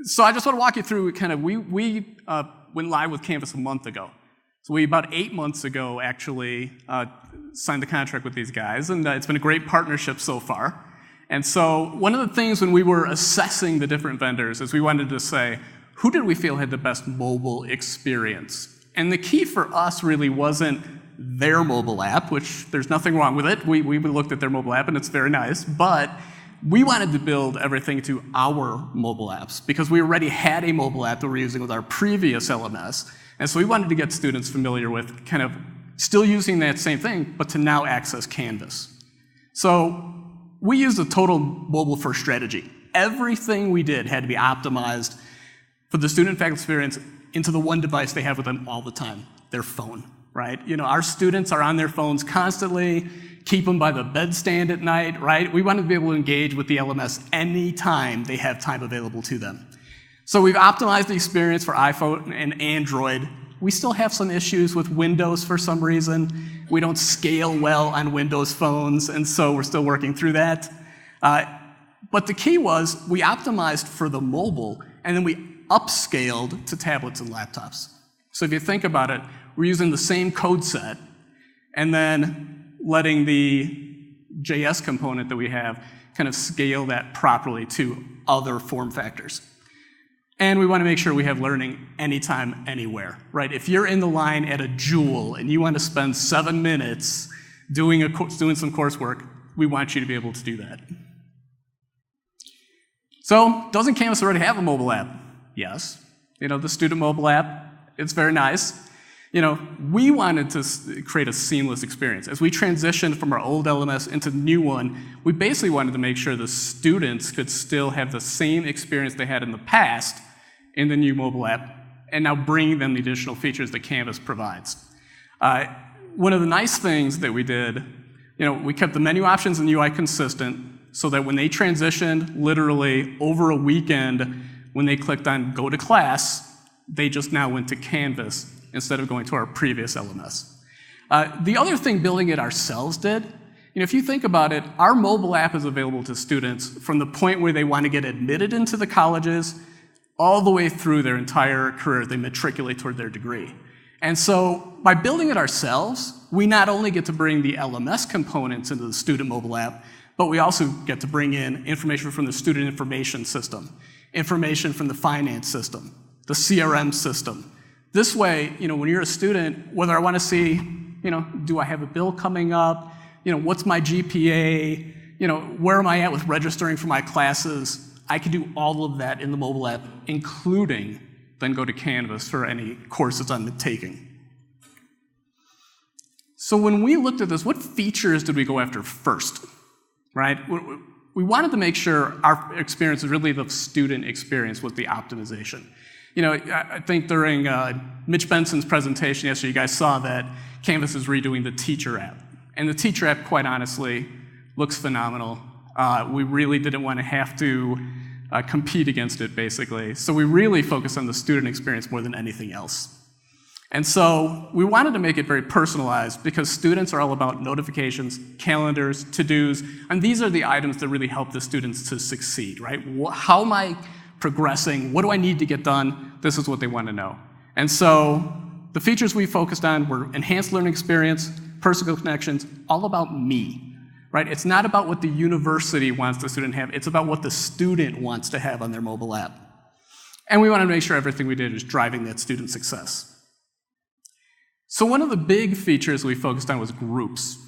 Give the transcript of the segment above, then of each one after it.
So I just want to walk you through kind of, we went live with Canvas a month ago. So we, about 8 months ago, actually signed the contract with these guys, and it's been a great partnership so far. And so one of the things when we were assessing the different vendors is we wanted to say, who did we feel had the best mobile experience? And the key for us really wasn't their mobile app, which there's nothing wrong with it. We looked at their mobile app, and it's very nice, but we wanted to build everything to our mobile apps because we already had a mobile app that we were using with our previous LMS. And so we wanted to get students familiar with kind of still using that same thing, but to now access Canvas. So we used a total mobile-first strategy. Everything we did had to be optimized for the student faculty experience into the one device they have with them all the time, their phone, right? You know, our students are on their phones constantly, keep them by the bedstand at night, right? We want to be able to engage with the LMS anytime they have time available to them. So we've optimized the experience for iPhone and Android. We still have some issues with Windows for some reason. We don't scale well on Windows phones, and so we're still working through that. But the key was we optimized for the mobile, and then we upscaled to tablets and laptops. So if you think about it, we're using the same code set, and then letting the JS component that we have kind of scale that properly to other form factors. And we want to make sure we have learning anytime, anywhere, right? If you're in the line at a Jewel and you want to spend 7 minutes doing some coursework, we want you to be able to do that. So, doesn't Canvas already have a mobile app? Yes. You know, the student mobile app, it's very nice. You know, we wanted to create a seamless experience. As we transitioned from our old LMS into the new one, we basically wanted to make sure the students could still have the same experience they had in the past in the new mobile app, and now bringing them the additional features that Canvas provides. One of the nice things that we did, you know, we kept the menu options and UI consistent so that when they transitioned, literally over a weekend, when they clicked on Go to Class, they just now went to Canvas instead of going to our previous LMS. The other thing building it ourselves did, you know, if you think about it, our mobile app is available to students from the point where they want to get admitted into the colleges all the way through their entire career, they matriculate toward their degree. And so by building it ourselves, we not only get to bring the LMS components into the student mobile app, but we also get to bring in information from the student information system, information from the finance system, the CRM system. This way, you know, when you're a student, whether I want to see, you know, do I have a bill coming up? You know, what's my GPA? You know, where am I at with registering for my classes? I can do all of that in the mobile app, including then go to Canvas for any courses I'm taking. So when we looked at this, what features did we go after first, right? We wanted to make sure our experience is really the student experience with the optimization. You know, I think during Mitch Benson's presentation yesterday, you guys saw that Canvas is redoing the teacher app. And the teacher app, quite honestly, looks phenomenal. We really didn't want to have to compete against it, basically. So we really focused on the student experience more than anything else. And so we wanted to make it very personalized because students are all about notifications, calendars, to-dos, and these are the items that really help the students to succeed, right? How am I progressing? What do I need to get done? This is what they want to know. And so the features we focused on were enhanced learning experience, personal connections, all about me. Right? It's not about what the university wants the student to have, it's about what the student wants to have on their mobile app. And we wanted to make sure everything we did was driving that student success. So one of the big features we focused on was groups.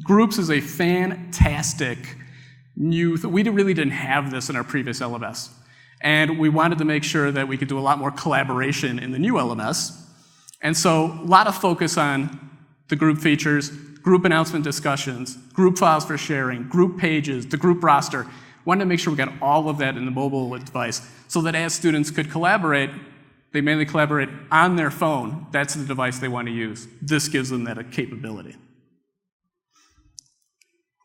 Groups is a fantastic new thing. We really didn't have this in our previous LMS. And we wanted to make sure that we could do a lot more collaboration in the new LMS. And so a lot of focus on the group features, group announcement discussions, group files for sharing, group pages, the group roster. Wanted to make sure we got all of that in the mobile device so that as students could collaborate, they mainly collaborate on their phone. That's the device they want to use. This gives them that capability.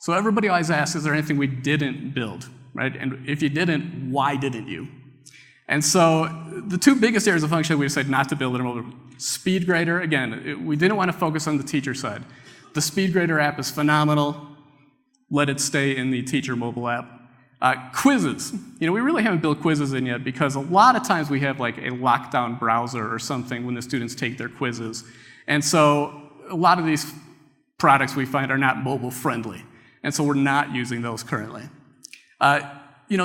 So everybody always asks, is there anything we didn't build, right? And if you didn't, why didn't you? And so the two biggest areas of function we decided not to build in mobile. Speed Grader, again, we didn't want to focus on the teacher side. The Speed Grader app is phenomenal. Let it stay in the teacher mobile app. Quizzes. We really haven't built quizzes in yet because a lot of times we have like a lockdown browser or something when the students take their quizzes. And so a lot of these products we find are not mobile friendly. And so we're not using those currently.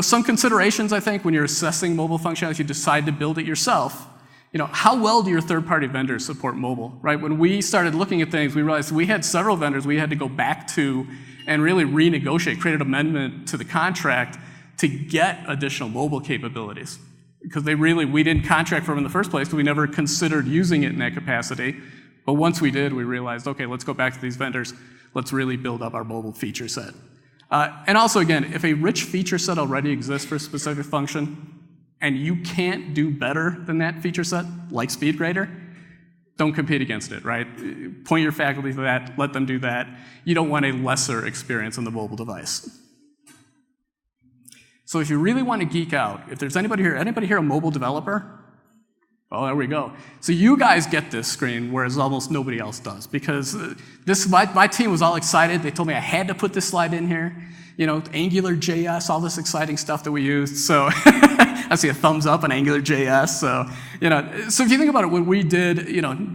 Some considerations, I think, when you're assessing mobile functionality, you decide to build it yourself. How well do your third-party vendors support mobile, right? When we started looking at things, we realized we had several vendors we had to go back to and really renegotiate, create an amendment to the contract to get additional mobile capabilities. Because we didn't contract for them in the first place because we never considered using it in that capacity. But once we did, we realized, okay, let's go back to these vendors. Let's really build up our mobile feature set. And also, again, if a rich feature set already exists for a specific function and you can't do better than that feature set, like SpeedGrader, don't compete against it, right? Point your faculty to that, let them do that. You don't want a lesser experience on the mobile device. So if you really want to geek out, if there's anybody here a mobile developer? Oh, there we go. So you guys get this screen, whereas almost nobody else does, because my team was all excited. They told me I had to put this slide in here. AngularJS, all this exciting stuff that we used. So I see a thumbs up on AngularJS. So if you think about it, what we did,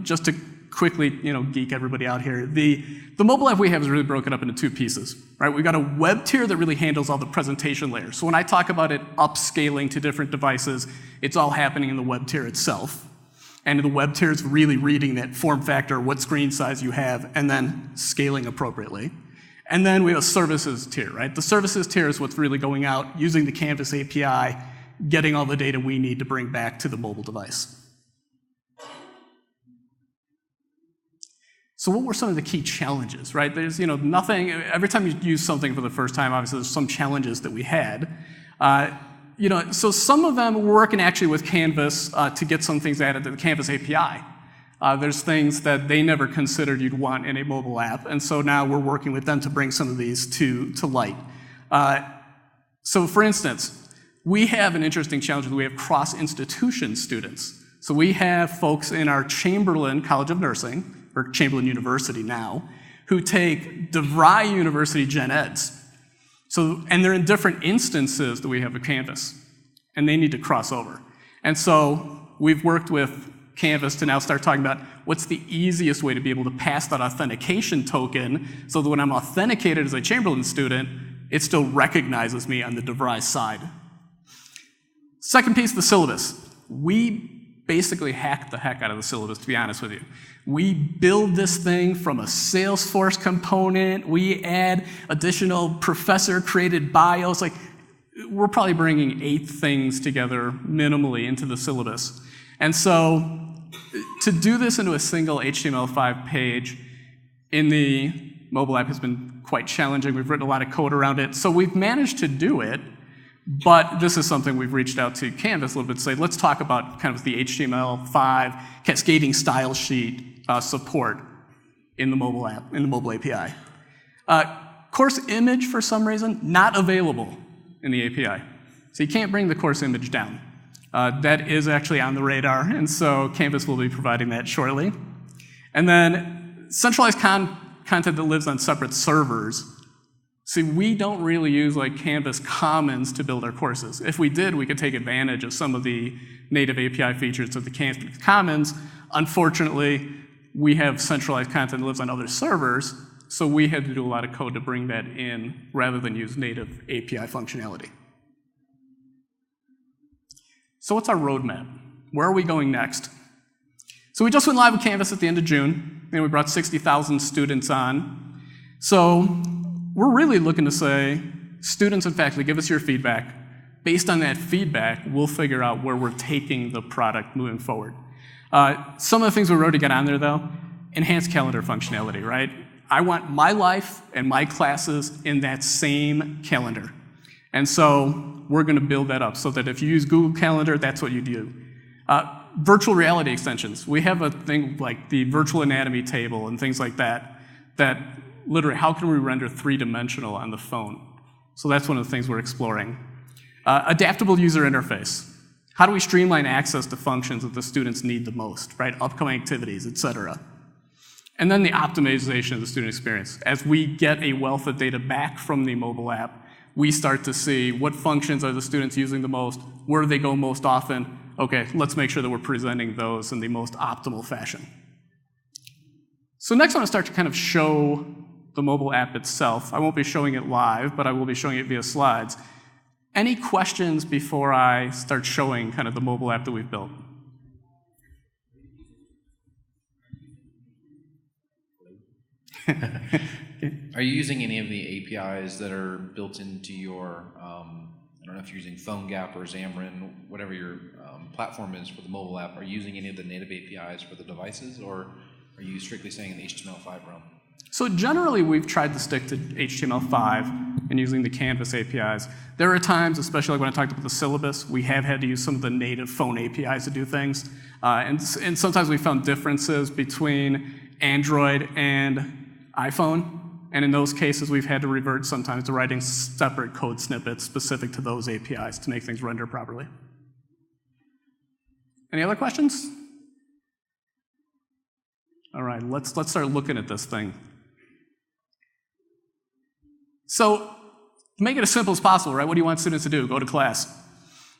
just to quickly, geek everybody out here, the mobile app we have is really broken up into two pieces, right? We've got a web tier that really handles all the presentation layers. So when I talk about it upscaling to different devices, it's all happening in the web tier itself. And the web tier is really reading that form factor, what screen size you have, and then scaling appropriately. And then we have a services tier, right? The services tier is what's really going out, using the Canvas API, getting all the data we need to bring back to the mobile device. So what were some of the key challenges, right? There's, nothing, every time you use something for the first time, obviously there's some challenges that we had. So some of them we're working actually with Canvas to get some things added to the Canvas API. There's things that they never considered you'd want in a mobile app, and so now we're working with them to bring some of these to light. So for instance, we have an interesting challenge that we have cross-institution students. So we have folks in our Chamberlain College of Nursing, or Chamberlain University now, who take DeVry University Gen Eds. And they're in different instances that we have of Canvas, and they need to cross over. And so we've worked with Canvas to now start talking about what's the easiest way to be able to pass that authentication token so that when I'm authenticated as a Chamberlain student, it still recognizes me on the DeVry side. Second piece, the syllabus. We basically hacked the heck out of the syllabus, to be honest with you. We build this thing from a Salesforce component. We add additional professor-created bios. We're probably bringing 8 things together minimally into the syllabus. And so to do this into a single HTML5 page in the mobile app has been quite challenging. We've written a lot of code around it. So we've managed to do it, but this is something we've reached out to Canvas a little bit to say, let's talk about kind of the HTML5 cascading style sheet support in the mobile app, in the mobile API. Course image, for some reason, not available in the API. So you can't bring the course image down. That is actually on the radar, and so Canvas will be providing that shortly. And then centralized content that lives on separate servers. See, we don't really use Canvas Commons to build our courses. If we did, we could take advantage of some of the native API features of the Canvas Commons. Unfortunately, we have centralized content that lives on other servers, so we had to do a lot of code to bring that in rather than use native API functionality. So what's our roadmap? Where are we going next? So we just went live with Canvas at the end of June, and we brought 60,000 students on. So we're really looking to say, students and faculty, give us your feedback. Based on that feedback, we'll figure out where we're taking the product moving forward. Some of the things we wrote to get on there, though, enhanced calendar functionality, right? I want my life and my classes in that same calendar. And so we're going to build that up so that if you use Google Calendar, that's what you do. Virtual reality extensions. We have a thing like the virtual anatomy table and things like that, that literally, how can we render 3-dimensional on the phone? So that's one of the things we're exploring. Adaptable user interface. How do we streamline access to functions that the students need the most, right? Upcoming activities, et cetera. And then the optimization of the student experience. As we get a wealth of data back from the mobile app, we start to see what functions are the students using the most, where do they go most often. Okay, let's make sure that we're presenting those in the most optimal fashion. So next I want to start to kind of show the mobile app itself. I won't be showing it live, but I will be showing it via slides. Any questions before I start showing kind of the mobile app that we've built? Are you using any of the APIs that are built into your, I don't know if you're using PhoneGap or Xamarin, whatever your platform is for the mobile app, are you using any of the native APIs for the devices, or are you strictly staying in the HTML5 realm? So generally, we've tried to stick to HTML5 and using the Canvas APIs. There are times, especially like when I talked about the syllabus, we have had to use some of the native phone APIs to do things. And sometimes we found differences between Android and iPhone. And in those cases, we've had to revert sometimes to writing separate code snippets specific to those APIs to make things render properly. Any other questions? All right, let's start looking at this thing. So, to make it as simple as possible, right? What do you want students to do? Go to class.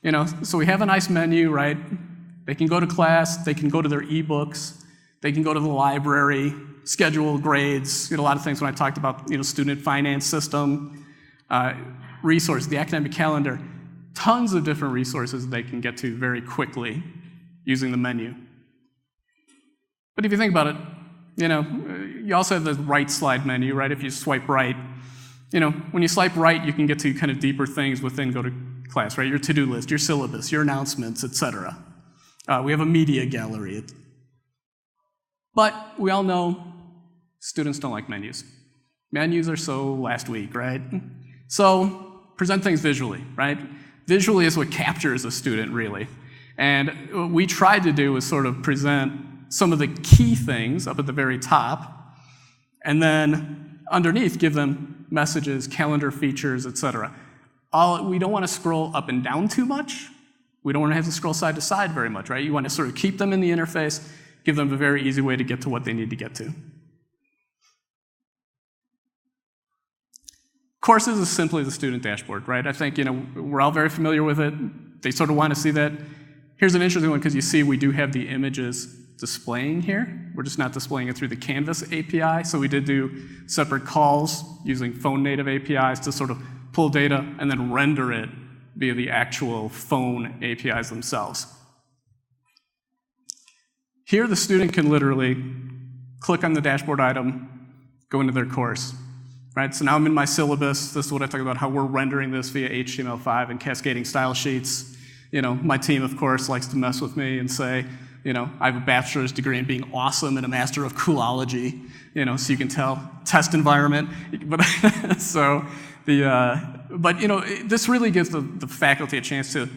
You know, so we have a nice menu, right? They can go to class, they can go to their ebooks, they can go to the library, schedule grades, a lot of things when I talked about, student finance system, resources, the academic calendar, tons of different resources they can get to very quickly using the menu. But if you think about it, you also have the right slide menu, right? If you swipe right, when you swipe right, you can get to kind of deeper things within go to class, right? Your to-do list, your syllabus, your announcements, etc. We have a media gallery. But we all know students don't like menus. Menus are so last week, right? So present things visually, right? Visually is what captures a student, really. And what we tried to do was sort of present some of the key things up at the very top, and then underneath give them messages, calendar features, etc. We don't want to scroll up and down too much. We don't want to have to scroll side to side very much, right? You want to sort of keep them in the interface, give them a very easy way to get to what they need to get to. Courses is simply the student dashboard, right? I think, we're all very familiar with it. They sort of want to see that. Here's an interesting one because you see we do have the images displaying here. We're just not displaying it through the Canvas API, so we did do separate calls using phone native APIs to sort of pull data and then render it via the actual phone APIs themselves. Here, the student can literally click on the dashboard item, go into their course, right? So now I'm in my syllabus. This is what I talk about, how we're rendering this via HTML5 and cascading style sheets. My team, of course, likes to mess with me and say, I have a bachelor's degree in being awesome and a master of coolology, so you can tell, test environment. But this really gives the faculty a chance to,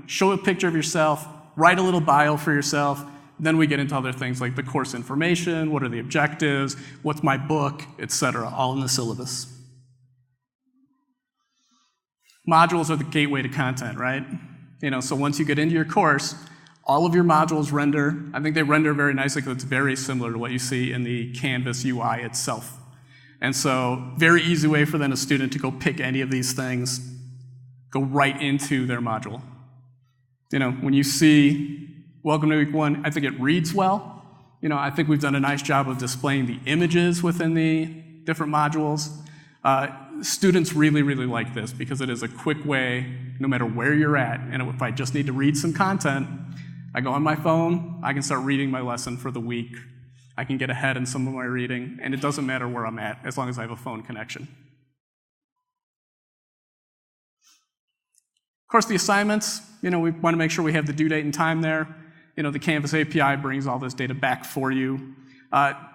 show a picture of yourself, write a little bio for yourself. Then we get into other things like the course information, what are the objectives, what's my book, etc., all in the syllabus. Modules are the gateway to content, right? So once you get into your course, all of your modules render. I think they render very nicely because it's very similar to what you see in the Canvas UI itself. And so, very easy way for then a student to go pick any of these things, go right into their module. When you see Welcome to Week 1, I think it reads well. I think we've done a nice job of displaying the images within the different modules. Students really, really like this because it is a quick way, no matter where you're at, and if I just need to read some content, I go on my phone, I can start reading my lesson for the week. I can get ahead in some of my reading, and it doesn't matter where I'm at as long as I have a phone connection. Of course, the assignments, we want to make sure we have the due date and time there. The Canvas API brings all this data back for you.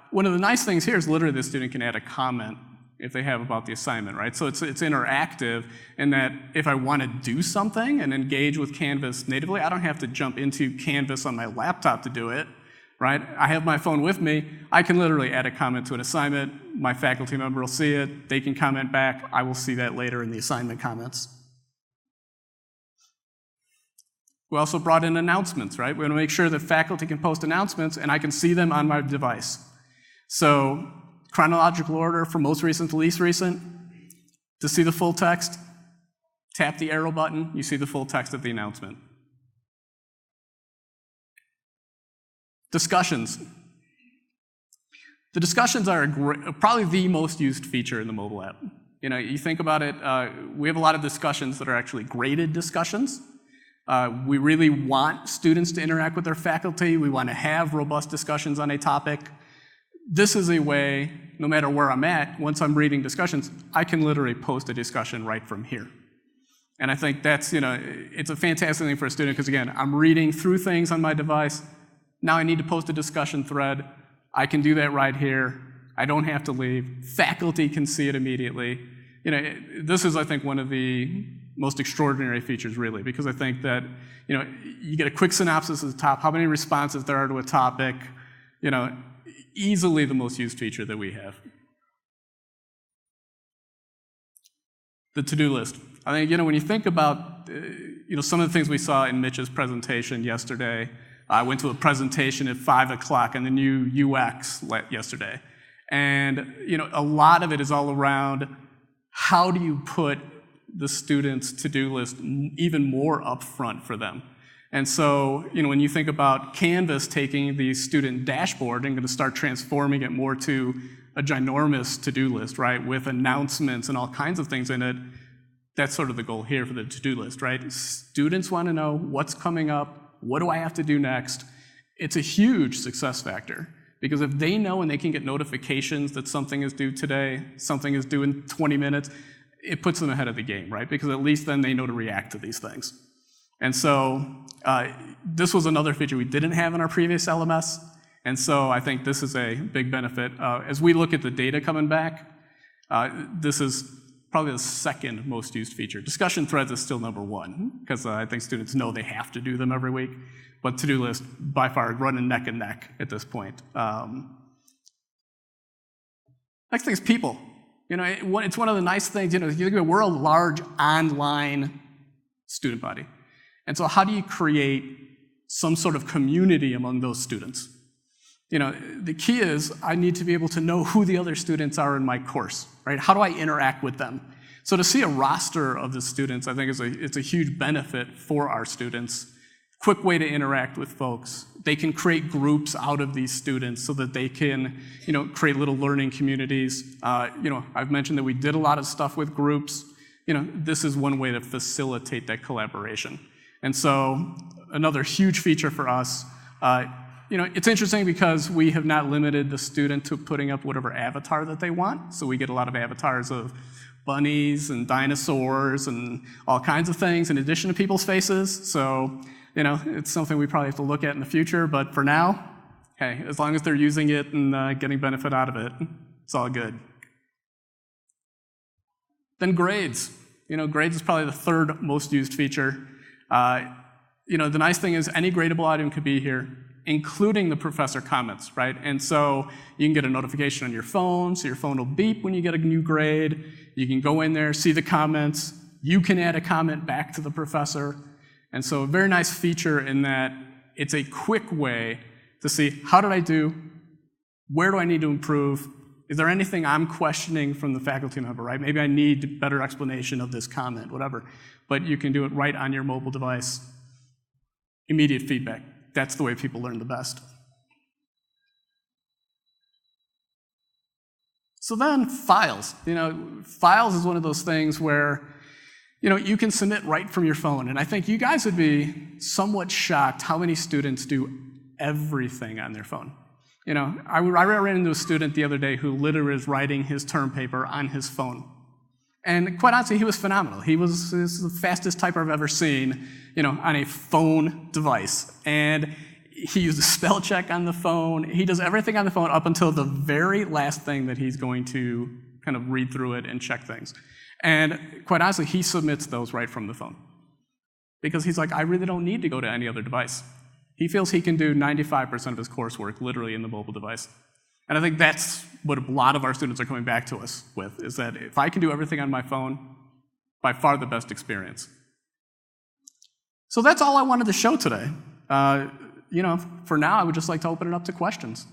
One of the nice things here is literally the student can add a comment if they have about the assignment, right? So it's interactive in that if I want to do something and engage with Canvas natively, I don't have to jump into Canvas on my laptop to do it, right? I have my phone with me. I can literally add a comment to an assignment. My faculty member will see it. They can comment back. I will see that later in the assignment comments. We also brought in announcements, right? We want to make sure that faculty can post announcements and I can see them on my device. So chronological order from most recent to least recent. To see the full text, Tap the arrow button, you see the full text of the announcement. Discussions. The discussions are probably the most used feature in the mobile app. You think about it, we have a lot of discussions that are actually graded discussions. We really want students to interact with their faculty. We want to have robust discussions on a topic. This is a way, no matter where I'm at, once I'm reading discussions, I can literally post a discussion right from here. And I think that's, it's a fantastic thing for a student because, again, I'm reading through things on my device. Now I need to post a discussion thread. I can do that right here. I don't have to leave. Faculty can see it immediately. This is, I think, one of the most extraordinary features, really, because I think that, you get a quick synopsis at the top, how many responses there are to a topic, easily the most used feature that we have. The to-do list. I think, when you think about, some of the things we saw in Mitch's presentation yesterday, I went to a presentation at 5 o'clock on the new UX yesterday. And, a lot of it is all around how do you put the students' to-do list even more upfront for them. And so, when you think about Canvas taking the student dashboard and going to start transforming it more to a ginormous to-do list, right, with announcements and all kinds of things in it, that's sort of the goal here for the to-do list, right? Students want to know what's coming up, what do I have to do next? It's a huge success factor because if they know and they can get notifications that something is due today, something is due in 20 minutes, it puts them ahead of the game, right? Because at least then they know to react to these things. And so this was another feature we didn't have in our previous LMS, and so I think this is a big benefit. As we look at the data coming back, this is probably the second most used feature. Discussion threads is still number one, because I think students know they have to do them every week, but to-do list, by far, running neck and neck at this point. Next thing is people. It's one of the nice things, we're a large online student body. And so how do you create some sort of community among those students? The key is I need to be able to know who the other students are in my course, right? How do I interact with them? So to see a roster of the students, I think it's a huge benefit for our students. Quick way to interact with folks. They can create groups out of these students so that they can, create little learning communities. I've mentioned that we did a lot of stuff with groups. This is one way to facilitate that collaboration. And so another huge feature for us, it's interesting because we have not limited the student to putting up whatever avatar that they want. So we get a lot of avatars of bunnies and dinosaurs and all kinds of things in addition to people's faces. So, it's something we probably have to look at in the future. But for now, hey, as long as they're using it and getting benefit out of it, it's all good. Then grades. Grades is probably the third most used feature. The nice thing is any gradable item could be here, including the professor comments, right? And so you can get a notification on your phone, so your phone will beep when you get a new grade. You can go in there, see the comments. You can add a comment back to the professor. And so a very nice feature in that it's a quick way to see how did I do, where do I need to improve, is there anything I'm questioning from the faculty member, right? Maybe I need better explanation of this comment, whatever. But you can do it right on your mobile device. Immediate feedback. That's the way people learn the best. So then files. Files is one of those things where, you can submit right from your phone. And I think you guys would be somewhat shocked how many students do everything on their phone. I ran into a student the other day who literally was writing his term paper on his phone. And quite honestly, he was phenomenal. He was the fastest typer I've ever seen, on a phone device. And he used a spell check on the phone. He does everything on the phone up until the very last thing that he's going to kind of read through it and check things. And quite honestly, he submits those right from the phone. Because he's like, I really don't need to go to any other device. He feels he can do 95% of his coursework literally in the mobile device. And I think that's what a lot of our students are coming back to us with, is that if I can do everything on my phone, by far the best experience. So that's all I wanted to show today. For now, I would just like to open it up to questions.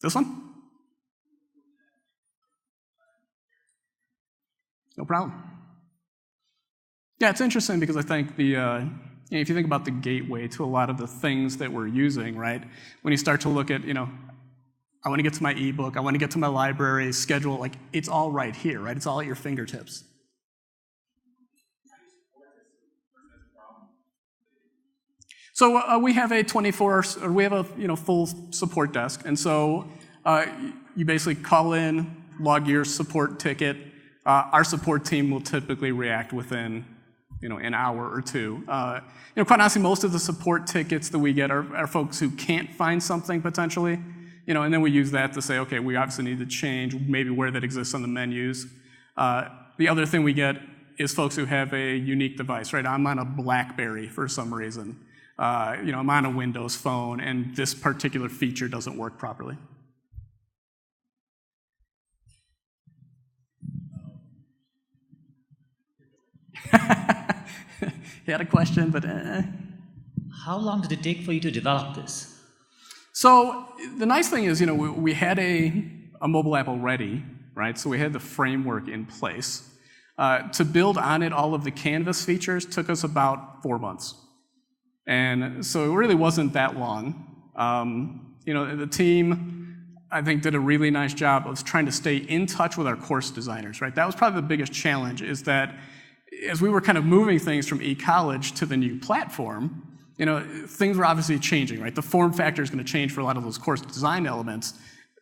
This one? No problem. Yeah, it's interesting because I think if you think about the gateway to a lot of the things that we're using, right? When you start to look at, I want to get to my ebook, I want to get to my library, schedule, like, it's all right here, right? It's all at your fingertips. So we have a full support desk, and so you basically call in, log your support ticket. Our support team will typically react within, an hour or two. Quite honestly, most of the support tickets that we get are folks who can't find something potentially, and then we use that to say, okay, we obviously need to change maybe where that exists on the menus. The other thing we get is folks who have a unique device, right? I'm on a BlackBerry for some reason. I'm on a Windows phone, and this particular feature doesn't work properly. He had a question, but... How long did it take for you to develop this? So the nice thing is, we had a mobile app already, right? So we had the framework in place. To build on it, all of the Canvas features took us about 4 months. And so it really wasn't that long. The team, I think, did a really nice job of trying to stay in touch with our course designers, right? That was probably the biggest challenge, is that as we were kind of moving things from eCollege to the new platform, things were obviously changing, right? The form factor is going to change for a lot of those course design elements.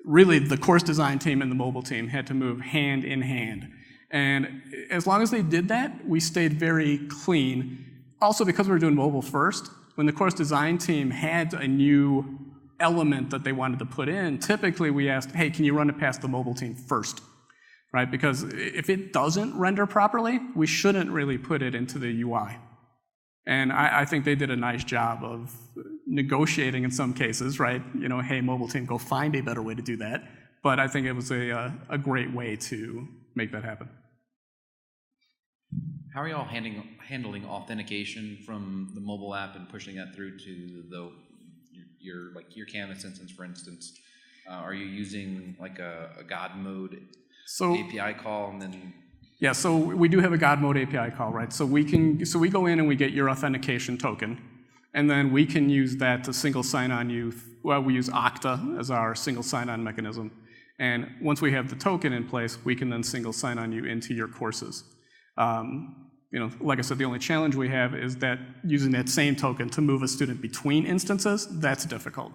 Really, the course design team and the mobile team had to move hand in hand. And as long as they did that, we stayed very clean. Also, because we were doing mobile first, when the course design team had a new element that they wanted to put in, typically we asked, hey, can you run it past the mobile team first? Right? Because if it doesn't render properly, we shouldn't really put it into the UI. And I think they did a nice job of negotiating in some cases, right? Hey, mobile team, go find a better way to do that. But I think it was a great way to make that happen. How are you all handling authentication from the mobile app and pushing that through to your Canvas instance, for instance? Are you using like a God mode API call and then? Yeah, so we do have a God mode API call, right? So we go in and we get your authentication token, and then we can use that to single sign on you. Well, we use Okta as our single sign-on mechanism, and once we have the token in place, we can then single sign on you into your courses. Like I said, the only challenge we have is that using that same token to move a student between instances, that's difficult.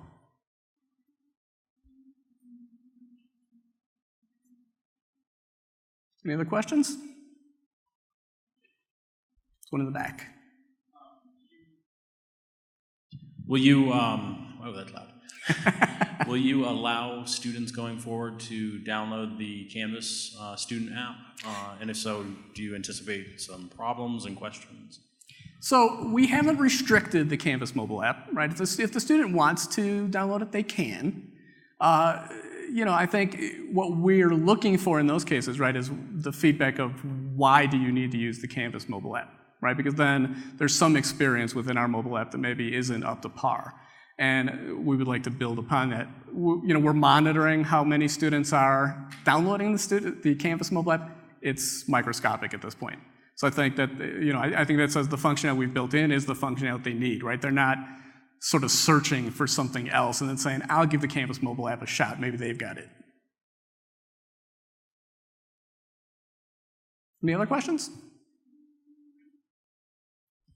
Any other questions? There's one in the back. Will you, why was that loud? Will you allow students going forward to download the Canvas student app? And if so, do you anticipate some problems and questions? So we haven't restricted the Canvas mobile app, right? If the student wants to download it, they can. I think what we're looking for in those cases, right, is the feedback of why do you need to use the Canvas mobile app, right? Because then there's some experience within our mobile app that maybe isn't up to par. And we would like to build upon that. We're monitoring how many students are downloading the Canvas mobile app. It's microscopic at this point. So I think that, I think that says the functionality we've built in is the functionality they need, right? They're not sort of searching for something else and then saying, I'll give the Canvas mobile app a shot. Maybe they've got it. Any other questions?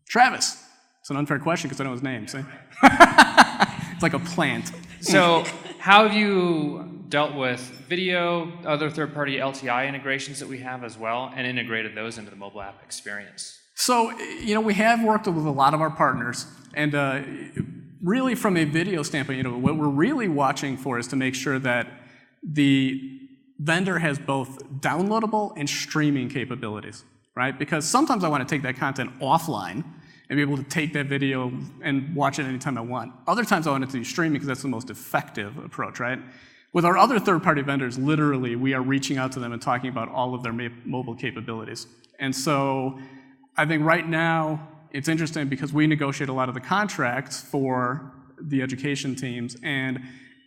Travis. It's an unfair question because I know his name, see? It's like a plant. So how have you dealt with video, other third-party LTI integrations that we have as well, and integrated those into the mobile app experience? So, we have worked with a lot of our partners, and really from a video standpoint, what we're really watching for is to make sure that the vendor has both downloadable and streaming capabilities, right? Because sometimes I want to take that content offline and be able to take that video and watch it anytime I want. Other times I want it to do streaming because that's the most effective approach, right? With our other third-party vendors, literally, we are reaching out to them and talking about all of their mobile capabilities. And so I think right now, it's interesting because we negotiate a lot of the contracts for the education teams, and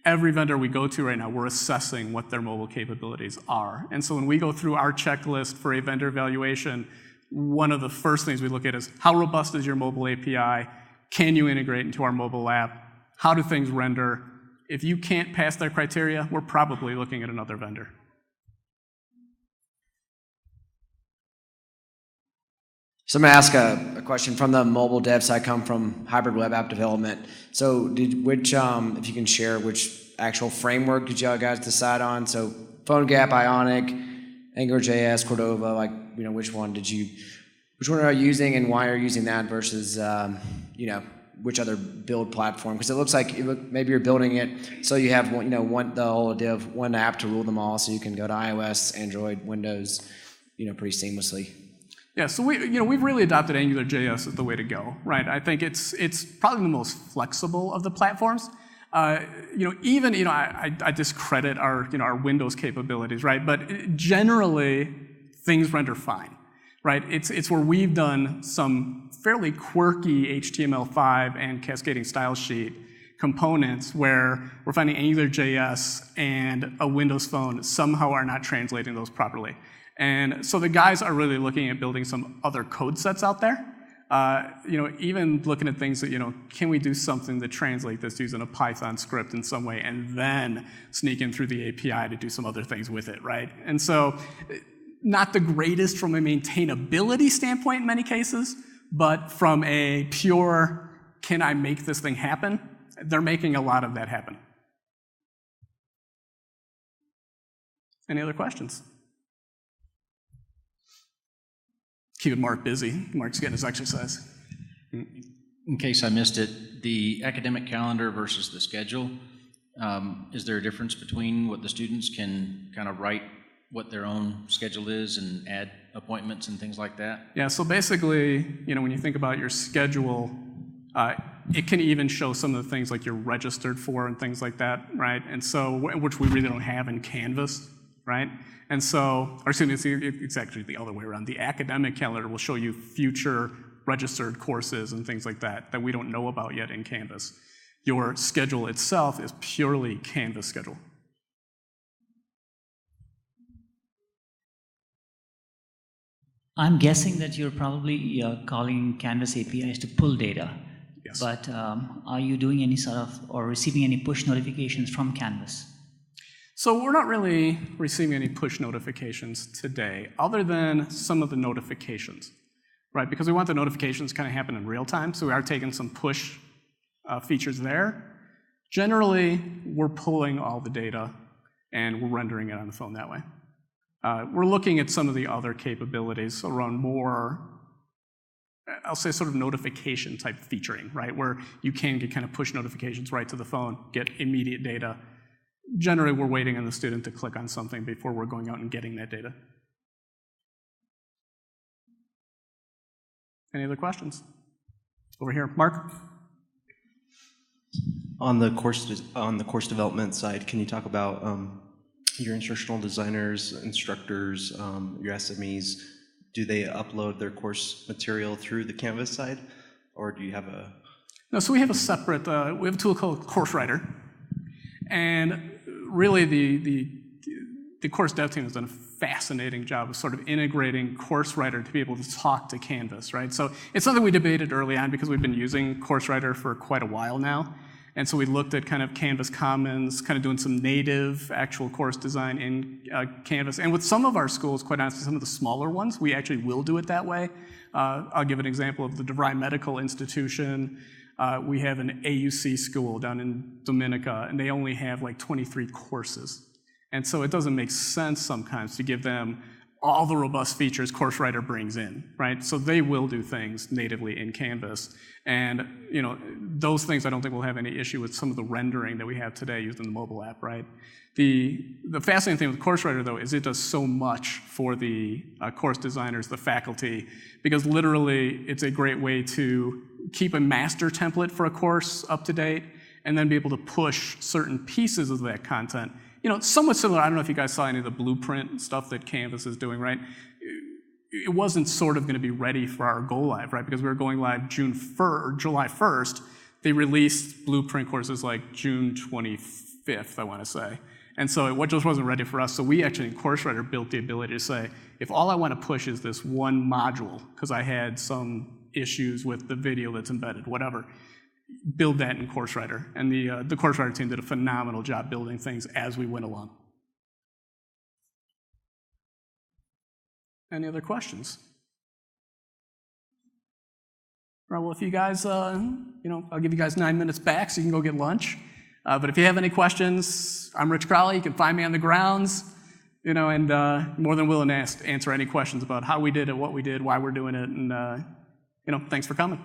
every vendor we go to right now, we're assessing what their mobile capabilities are. And so when we go through our checklist for a vendor evaluation, one of the first things we look at is how robust is your mobile API? Can you integrate into our mobile app? How do things render? If you can't pass their criteria, we're probably looking at another vendor. So I'm going to ask a question from the mobile dev side. I come from hybrid web app development. So if you can share, which actual framework did y'all guys decide on? So PhoneGap, Ionic, AngularJS, Cordova, which one are you using and why are you using that versus, which other build platform? Because it looks like maybe you're building it so you have one app to rule them all, so you can go to iOS, Android, Windows, pretty seamlessly. Yeah, so we've really adopted AngularJS as the way to go, right? I think it's probably the most flexible of the platforms. I discredit our Windows capabilities, right? But generally, things render fine, right? It's where we've done some fairly quirky HTML5 and cascading style sheet components where we're finding AngularJS and a Windows Phone somehow are not translating those properly. And so the guys are really looking at building some other code sets out there. Even looking at things that, can we do something to translate this using a Python script in some way and then sneak in through the API to do some other things with it, right? And so not the greatest from a maintainability standpoint in many cases, but from a pure, can I make this thing happen? They're making a lot of that happen. Any other questions? Keeping Mark busy. Mark's getting his exercise. In case I missed it, the academic calendar versus the schedule, is there a difference between what the students can kind of write what their own schedule is and add appointments and things like that? Yeah, so basically, when you think about your schedule, it can even show some of the things like you're registered for and things like that, right? And so, which we really don't have in Canvas, right? And so, it's actually the other way around. The academic calendar will show you future registered courses and things like that we don't know about yet in Canvas. Your schedule itself is purely Canvas schedule. I'm guessing that you're probably calling Canvas APIs to pull data. Yes. But are you doing any sort of, or receiving any push notifications from Canvas? So we're not really receiving any push notifications today, other than some of the notifications, right? Because we want the notifications to kind of happen in real time, so we are taking some push features there. Generally, we're pulling all the data and we're rendering it on the phone that way. We're looking at some of the other capabilities around more, I'll say sort of notification type featuring, right? Where you can get kind of push notifications right to the phone, get immediate data. Generally, we're waiting on the student to click on something before we're going out and getting that data. Any other questions? Over here, Mark? On the course development side, can you talk about your instructional designers, instructors, your SMEs? Do they upload their course material through the Canvas side, or do you have a? No, so we have a separate. We have a tool called CourseWriter, and really the course dev team has done a fascinating job of sort of integrating CourseWriter to be able to talk to Canvas, right? So it's something we debated early on because we've been using CourseWriter for quite a while now. And so we looked at kind of Canvas Commons, kind of doing some native actual course design in Canvas. And with some of our schools, quite honestly, some of the smaller ones, we actually will do it that way. I'll give an example of the DeVry Medical Institution. We have an AUC school down in Dominica, and they only have like 23 courses. And so it doesn't make sense sometimes to give them all the robust features CourseWriter brings in, right? So they will do things natively in Canvas. And those things I don't think we'll have any issue with some of the rendering that we have today using the mobile app, right? The fascinating thing with CourseWriter, though, is it does so much for the course designers, the faculty, because literally it's a great way to keep a master template for a course up to date and then be able to push certain pieces of that content. Somewhat similar, I don't know if you guys saw any of the blueprint stuff that Canvas is doing, right? It wasn't sort of going to be ready for our go live, right? Because we were going live July 1st. They released blueprint courses like June 25th 5th, I want to say. And so it just wasn't ready for us. So we actually in CourseWriter built the ability to say, if all I want to push is this one module, because I had some issues with the video that's embedded, whatever, build that in CourseWriter. And the CourseWriter team did a phenomenal job building things as we went along. Any other questions? All right, well, if you guys, I'll give you guys 9 minutes back so you can go get lunch. But if you have any questions, I'm Rich Crowley. You can find me on the grounds, and more than willing to answer any questions about how we did it, what we did, why we're doing it, and, thanks for coming.